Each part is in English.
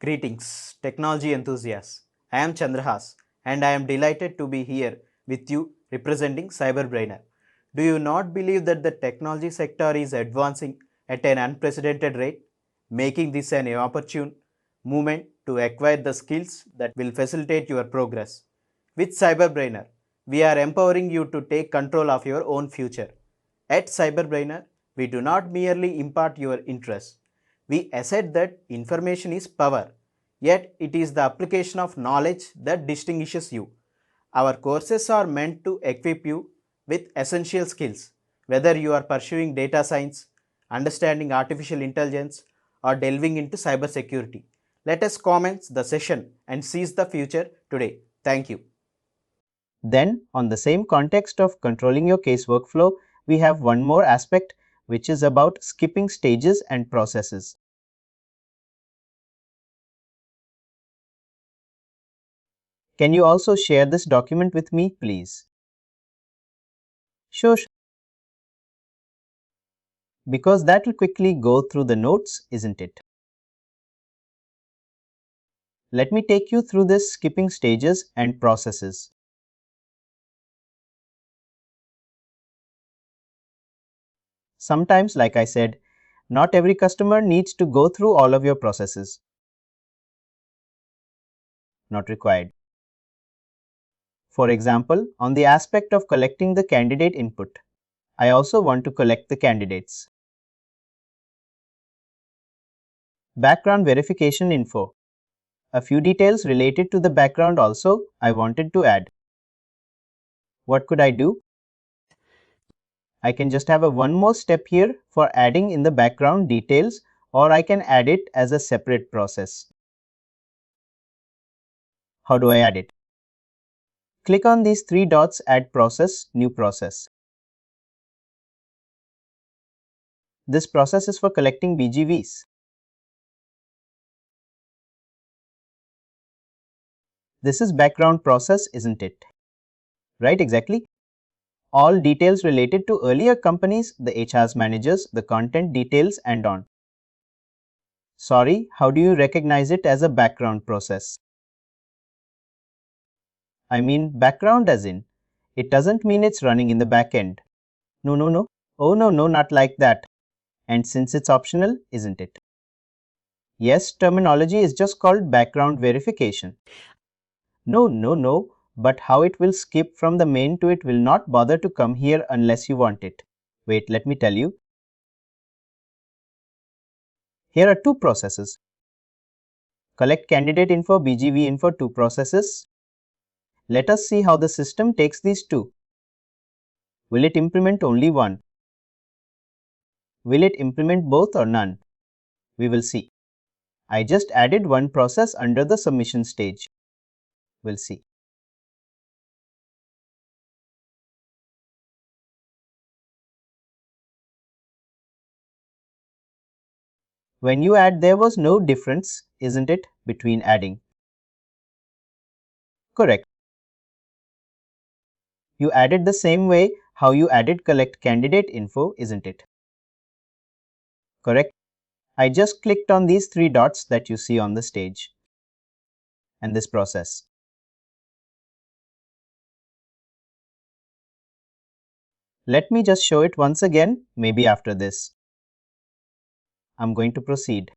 Greetings, technology enthusiasts. I am Chandrahas and I am delighted to be here with you representing CyberBrainer. Do you not believe that the technology sector is advancing at an unprecedented rate, making this an opportune moment to acquire the skills that will facilitate your progress? With CyberBrainer, we are empowering you to take control of your own future. At CyberBrainer, we do not merely impart your interests. We assert that information is power, yet it is the application of knowledge that distinguishes you. Our courses are meant to equip you with essential skills, whether you are pursuing data science, understanding artificial intelligence, or delving into cybersecurity. Let us commence the session and seize the future today. Thank you. Then, on the same context of controlling your case workflow, we have one more aspect which is about skipping stages and processes. Can you also share this document with me, please? Sure, because that will quickly go through the notes, isn't it? Let me take you through this skipping stages and processes. Sometimes, like I said, not every customer needs to go through all of your processes. Not required. For example, on the aspect of collecting the candidate input, I also want to collect the candidates. Background verification info. A few details related to the background also I wanted to add. What could I do? I can just have a one more step here for adding in the background details, or I can add it as a separate process. How do I add it? Click on these three dots, Add Process, New Process. This process is for collecting BGVs. This is background process, isn't it? Right, exactly. All details related to earlier companies, the HR's managers, the content details and on. Sorry, how do you recognize it as a background process? I mean background as in, it doesn't mean it's running in the back end. No. Oh no, not like that. And since it's optional, isn't it? Yes, terminology is just called background verification. No, but how it will skip from the main to it will not bother to come here unless you want it. Wait, let me tell you. Here are two processes. Collect candidate info, BGV info, two processes. Let us see how the system takes these two. Will it implement only one? Will it implement both or none? We will see. I just added one process under the submission stage. We'll see. When you add, there was no difference, isn't it, between adding? Correct. You added the same way how you added collect candidate info, isn't it? Correct. I just clicked on these three dots that you see on the stage and this process. Let me just show it once again, maybe after this. I'm going to proceed.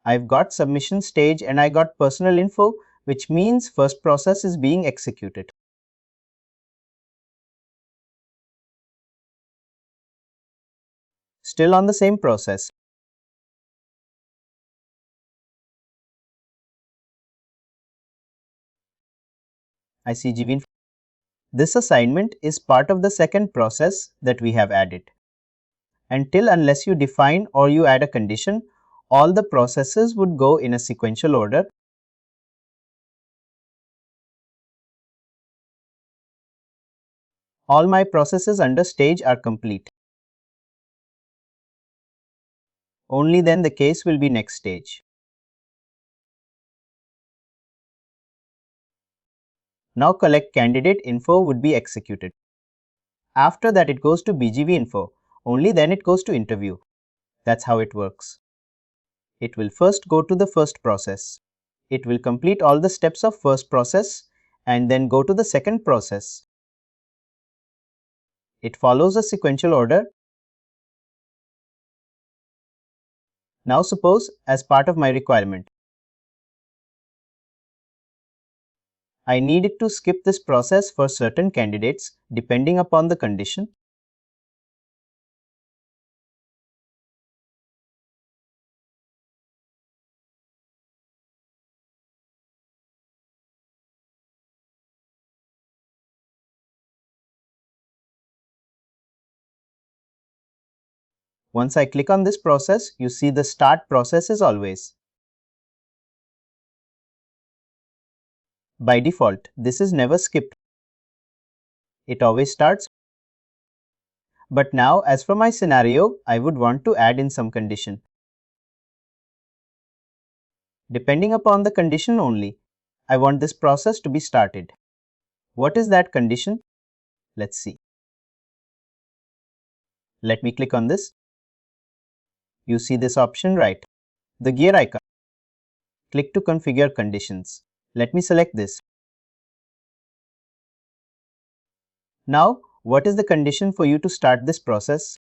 I've got submission stage and I got personal info, which means first process is being executed. Still on the same process. I see GV. This assignment is part of the second process that we have added. Until unless you define or you add a condition, all the processes would go in a sequential order. All my processes under stage are complete. Only then the case will be next stage. Now collect candidate info would be executed. After that it goes to BGV info. Only then it goes to interview. That's how it works. It will first go to the first process. It will complete all the steps of first process and then go to the second process. It follows a sequential order. Now suppose, as part of my requirement, I need it to skip this process for certain candidates depending upon the condition. Once I click on this process, you see the start process is always. By default, this is never skipped. It always starts. But now, as for my scenario, I would want to add in some condition. Depending upon the condition only, I want this process to be started. What is that condition? Let's see. Let me click on this. You see this option, right? The gear icon. Click to configure conditions. Let me select this. Now, what is the condition for you to start this process?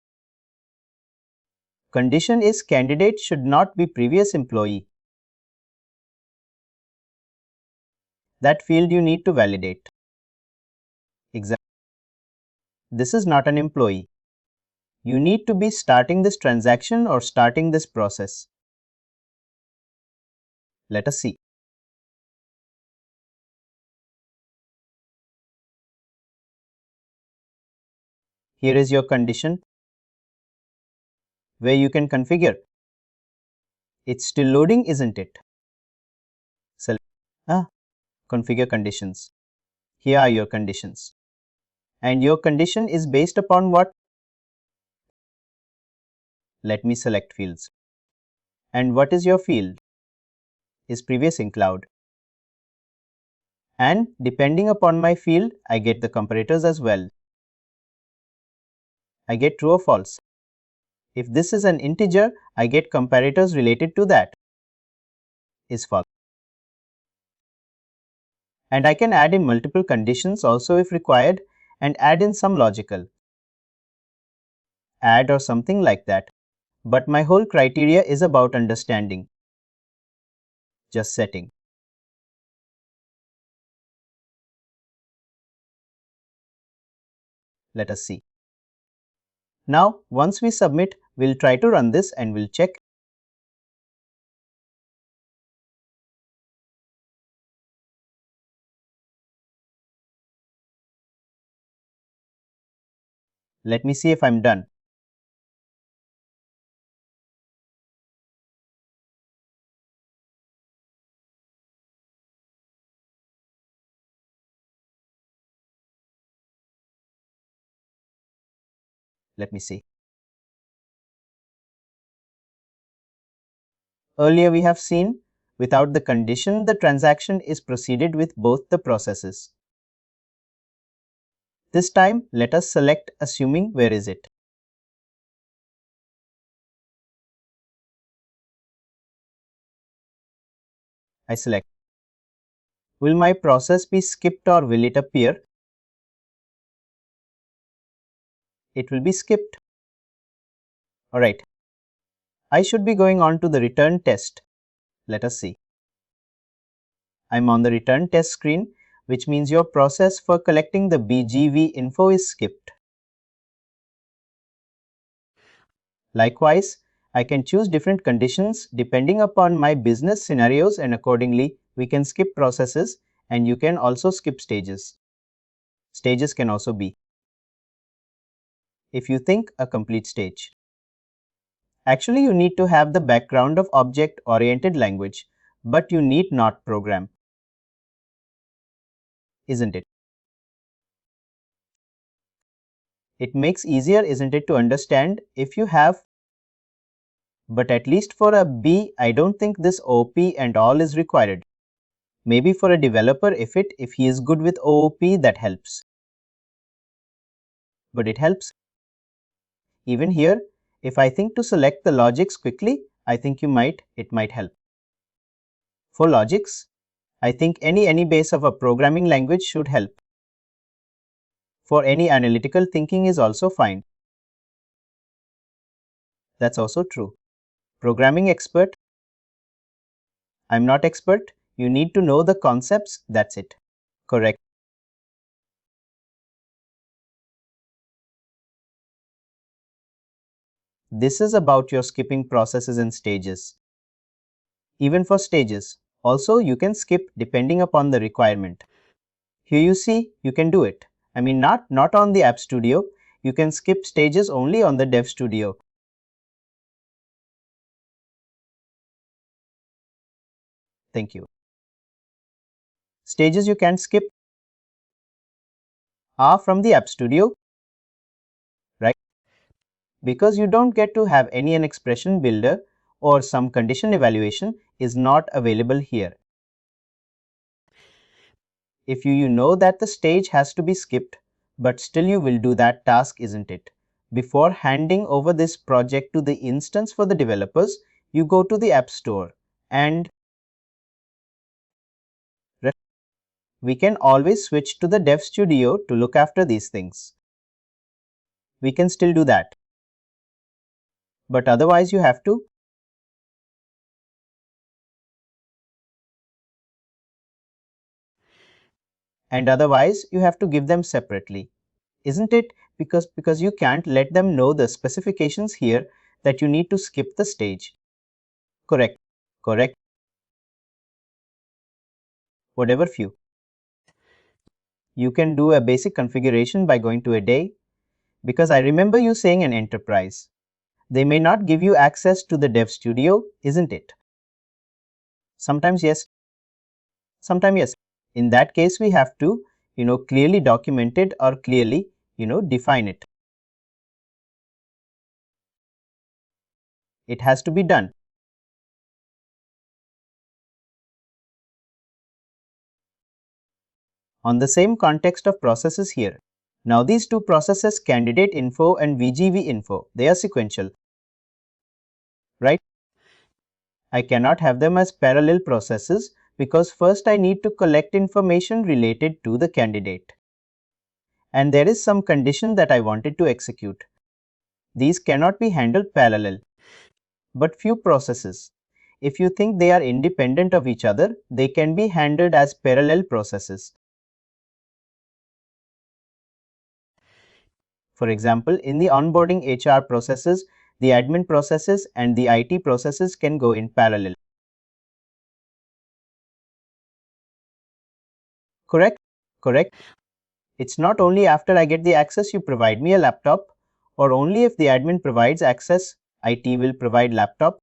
Condition is candidate should not be previous employee. That field you need to validate. Example. This is not an employee. You need to be starting this transaction or starting this process. Let us see. Here is your condition where you can configure. It's still loading, isn't it? Select configure conditions. Here are your conditions. And your condition is based upon what? Let me select fields. And what is your field? Is previous in cloud. And depending upon my field, I get the comparators as well. I get true or false. If this is an integer, I get comparators related to that. Is false. And I can add in multiple conditions also if required and add in some logical. Add or something like that. But my whole criteria is about understanding. Just setting. Let us see. Now, once we submit, we'll try to run this and we'll check. Let me see if I'm done. Let me see. Earlier we have seen, without the condition, the transaction is proceeded with both the processes. This time, let us select assuming where is it. I select. Will my process be skipped or will it appear? It will be skipped. Alright. I should be going on to the return test. Let us see. I'm on the return test screen, which means your process for collecting the BGV info is skipped. Likewise, I can choose different conditions depending upon my business scenarios, and accordingly, we can skip processes and you can also skip stages. Stages can also be, if you think, a complete stage. Actually, you need to have the background of object-oriented language, but you need not program. Isn't it? It makes easier, isn't it, to understand if you have. But at least for a B, I don't think this OOP and all is required. Maybe for a developer, if he is good with OOP, that helps. but it helps. Even here, if I think to select the logics quickly, I think it might help. For logics, I think any base of a programming language should help. For any analytical thinking is also fine. That's also true. Programming expert, I'm not expert. You need to know the concepts, that's it. Correct. This is about your skipping processes and stages. Even for stages, also you can skip depending upon the requirement. Here you see, you can do it. I mean, not on the App Studio. You can skip stages only on the Dev Studio. Thank you. Stages you can skip are from the App Studio, right? Because you don't get to have any an expression builder or some condition evaluation is not available here. If you know that the stage has to be skipped, but still you will do that task, isn't it? Before handing over this project to the instance for the developers, you go to the App Store and we can always switch to the Dev Studio to look after these things. We can still do that. But otherwise you have to. And otherwise you have to give them separately. Isn't it? Because you can't let them know the specifications here that you need to skip the stage. Correct. Correct. Whatever few. You can do a basic configuration by going to a day, because I remember you saying an enterprise. They may not give you access to the Dev Studio, isn't it? Sometimes yes, sometimes yes. In that case, we have to, clearly document it or clearly, define it. It has to be done. On the same context of processes here. Now these two processes, candidate info and VGV info, they are sequential, right? I cannot have them as parallel processes because first I need to collect information related to the candidate. And there is some condition that I wanted to execute. These cannot be handled parallel. But few processes, if you think they are independent of each other, they can be handled as parallel processes. For example, in the onboarding HR processes, the admin processes and the IT processes can go in parallel. Correct? Correct. It's not only after I get the access you provide me a laptop, or only if the admin provides access, IT will provide laptop,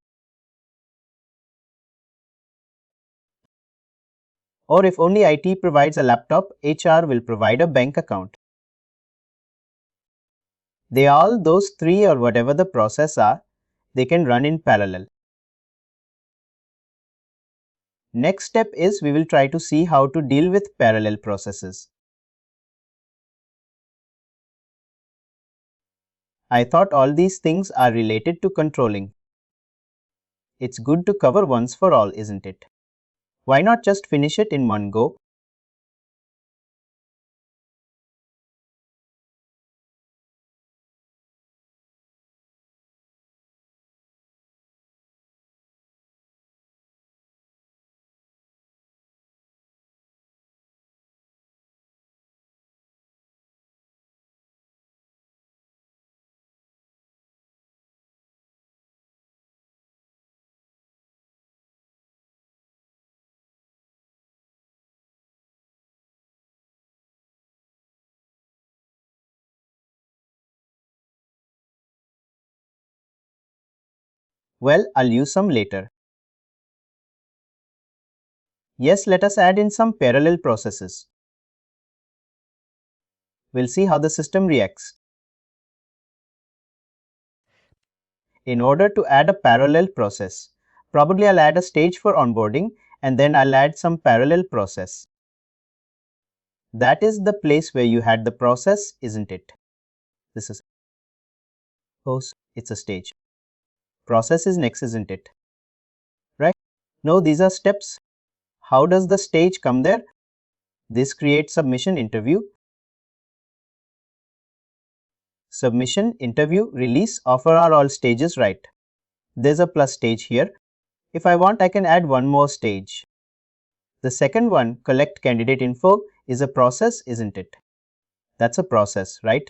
or if only IT provides a laptop, HR will provide a bank account. They all, those three or whatever the process are, they can run in parallel. Next step is we will try to see how to deal with parallel processes. I thought all these things are related to controlling. It's good to cover once for all, isn't it? Why not just finish it in one go? Well, I'll use some later. Yes, let us add in some parallel processes. We'll see how the system reacts. In order to add a parallel process, probably I'll add a stage for onboarding and then I'll add some parallel process. That is the place where you had the process, isn't it? This is, oh, it's a stage. Process is next, isn't it? Right? No, these are steps. How does the stage come there? This creates submission, interview. Submission, interview, release, offer are all stages, right? There's a plus stage here. If I want, I can add one more stage. The second one, collect candidate info, is a process, isn't it? That's a process, right?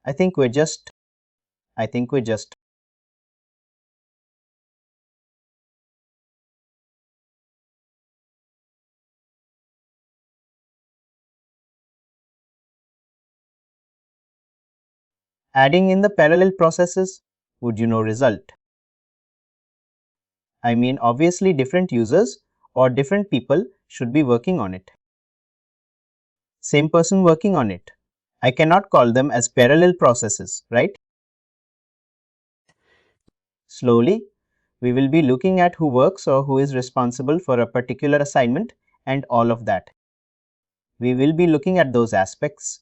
I think we're just adding in the parallel processes. Would you know result? I mean, obviously different users or different people should be working on it. Same person working on it. I cannot call them as parallel processes, right? Slowly, we will be looking at who works or who is responsible for a particular assignment and all of that. We will be looking at those aspects.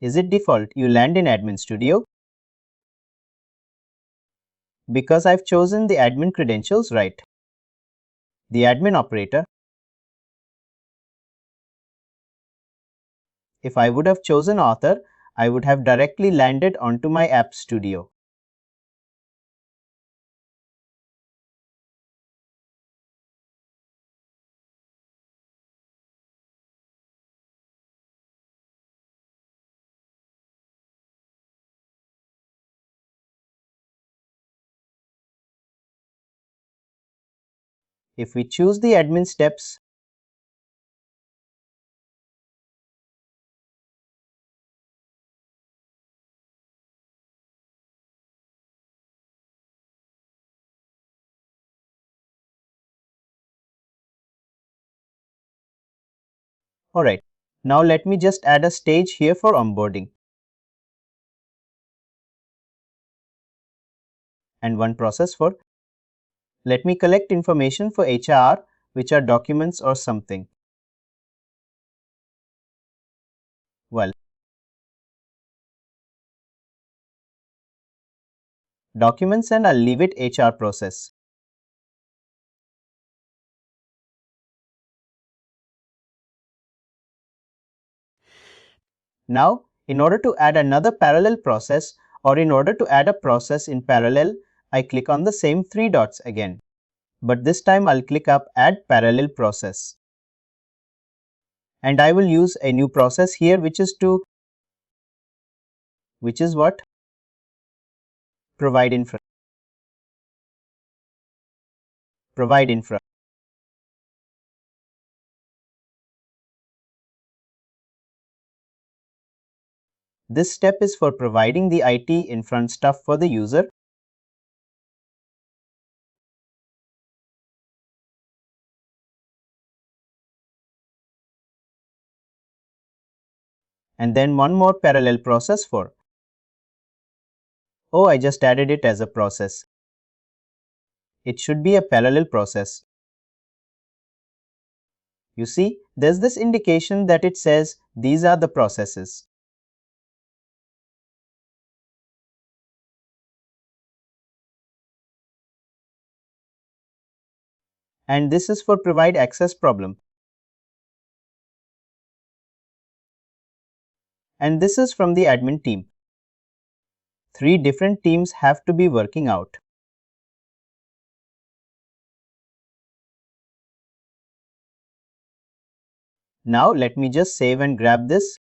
Is it default you land in Admin Studio? Because I've chosen the admin credentials, right? The admin operator. If I would have chosen author, I would have directly landed onto my App Studio. If we choose the admin steps, alright, now let me just add a stage here for onboarding. And one process for, let me collect information for HR, which are documents or something. Well, documents, and I'll leave it HR process. Now, in order to add another parallel process, or in order to add a process in parallel, I click on the same three dots again. But this time I'll click up Add Parallel Process. And I will use a new process here, which is what? Provide infra. Provide infra. This step is for providing the IT infra stuff for the user. And then one more parallel process for, oh, I just added it as a process. It should be a parallel process. You see, there's this indication that it says these are the processes. And this is for provide access problem. And this is from the admin team. 3 different teams have to be working out. Now let me just save and grab this.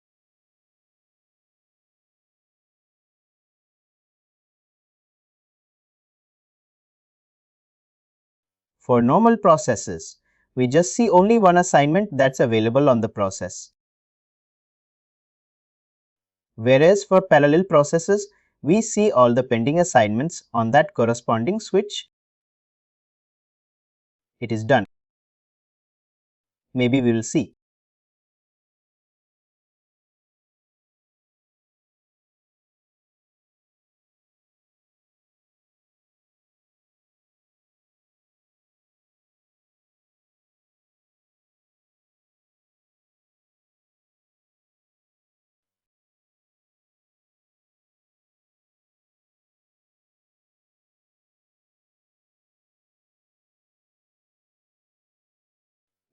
For normal processes, we just see only one assignment that's available on the process. Whereas for parallel processes, we see all the pending assignments on that corresponding switch. It is done. Maybe we will see.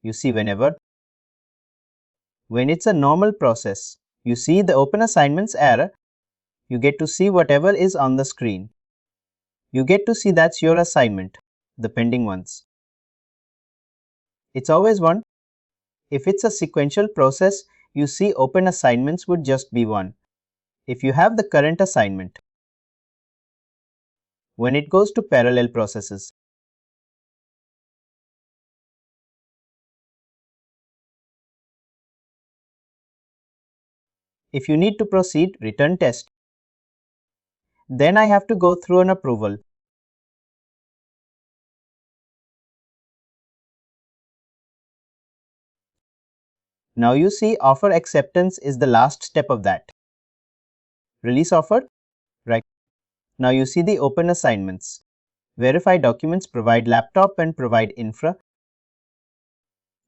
You see, when it's a normal process, you see the open assignments error, you get to see whatever is on the screen. You get to see that's your assignment, the pending ones. It's always one. If it's a sequential process, you see open assignments would just be one. If you have the current assignment. When it goes to parallel processes, if you need to proceed, return test. Then I have to go through an approval. Now you see offer acceptance is the last step of that. Release offer, right. Now you see the open assignments. Verify documents provide laptop and provide infra.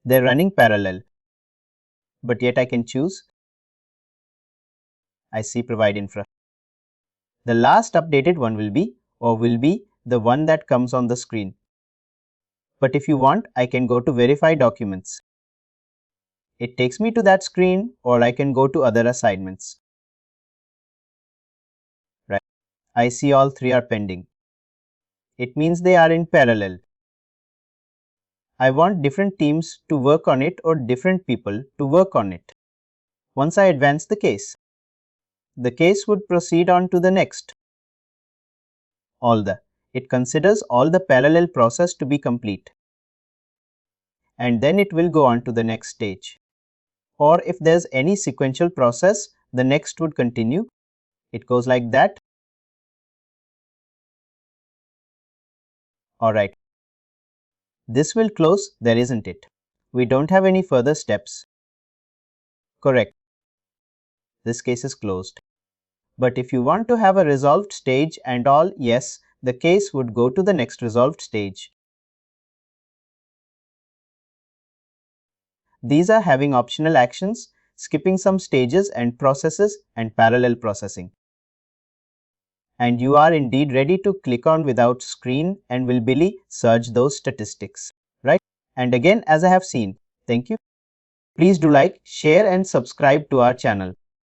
They're running parallel. But yet I can choose. I see provide infra. The last updated one will be the one that comes on the screen. But if you want, I can go to verify documents. It takes me to that screen, or I can go to other assignments. Right. I see all three are pending. It means they are in parallel. I want different teams to work on it or different people to work on it. Once I advance the case would proceed on to the next. It considers all the parallel process to be complete. And then it will go on to the next stage. Or if there's any sequential process, the next would continue. It goes like that. Alright. This will close, there isn't it? We don't have any further steps. Correct. This case is closed. But if you want to have a resolved stage and all, yes, the case would go to the next resolved stage. These are having optional actions, skipping some stages and processes, and parallel processing. And you are indeed ready to click on without screen and will Billy search those statistics, right? And again, as I have seen, thank you. Please do like, share and subscribe to our channel.